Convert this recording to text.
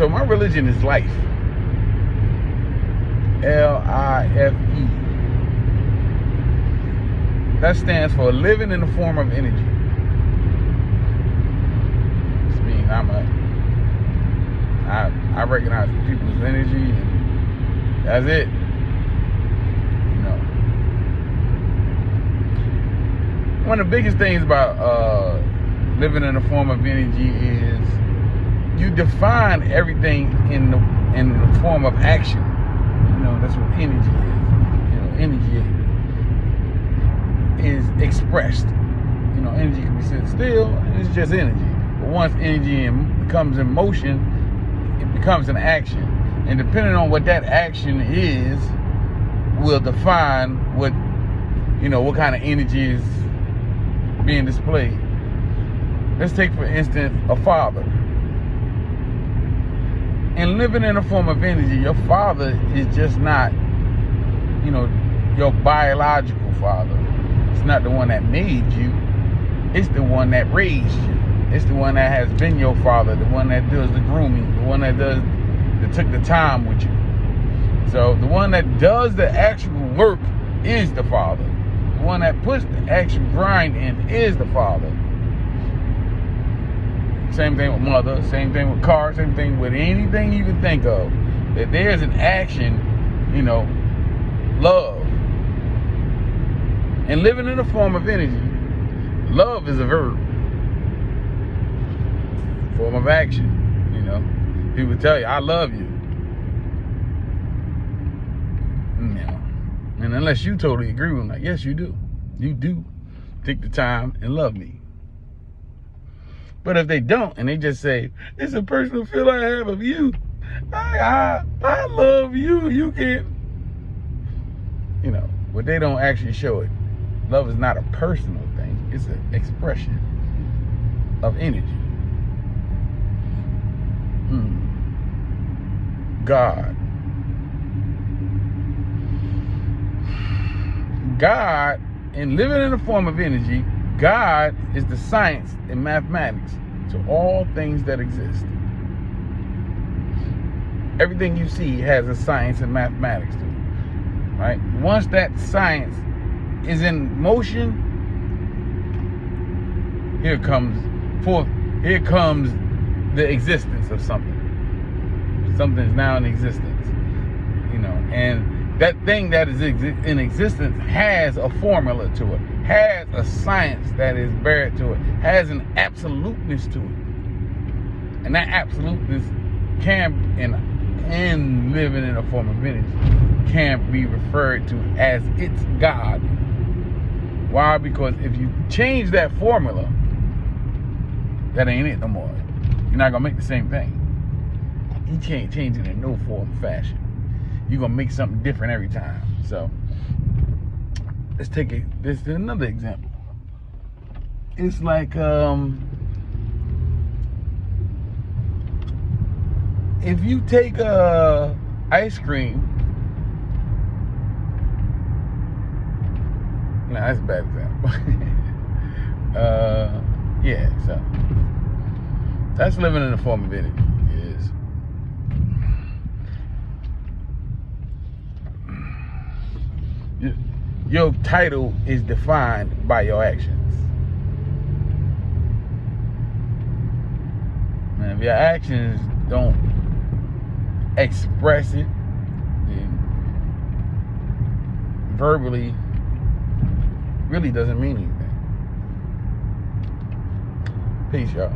So my religion is life. L-I-F-E. That stands for living in the form of energy. This means I recognize people's energy, and that's it. You know, one of the biggest things about living in the form of energy is you define everything in the form of action. You know, that's what energy is. You know, energy is expressed. You know, energy can be sitting still, and it's just energy. But once energy becomes in motion, it becomes an action. And depending on what that action is, will define what kind of energy is being displayed. Let's take, for instance, a father. And living in a form of energy, your father is just not, your biological father. It's not the one that made you. It's the one that raised you. It's the one that has been your father, the one that does the grooming, the one that took the time with you. So the one that does the actual work is the father. The one that puts the actual grind in is the father. Same thing with mother, same thing with cars, same thing with anything you can think of. That there's an action, love. And living in the form of energy, love is a verb. Form of action, People tell you, I love you. And unless you totally agree with them, like, yes, you do. You do take the time and love me. But if they don't, and they just say, it's a personal feel I have of you. I love you. You can't. But they don't actually show it. Love is not a personal thing. It's an expression of energy. God. God, in living in the form of energy, God is the science and mathematics to all things that exist. Everything you see has a science and mathematics to it, right? Once that science is in motion, here comes the existence of something. Something is now in existence, and that thing that is in existence has a formula to it, has a science that is buried to it, has an absoluteness to it. And that absoluteness can, and living in a form of energy, can be referred to as its God. Why? Because if you change that formula, that ain't it no more. You're not going to make the same thing. You can't change it in no form or fashion. You're going to make something different every time. So, let's take this is another example. It's like, if you take ice cream. No, that's a bad example. Yeah, so that's living in the form of energy. Your title is defined by your actions. Now, if your actions don't express it, then verbally really doesn't mean anything. Peace, y'all.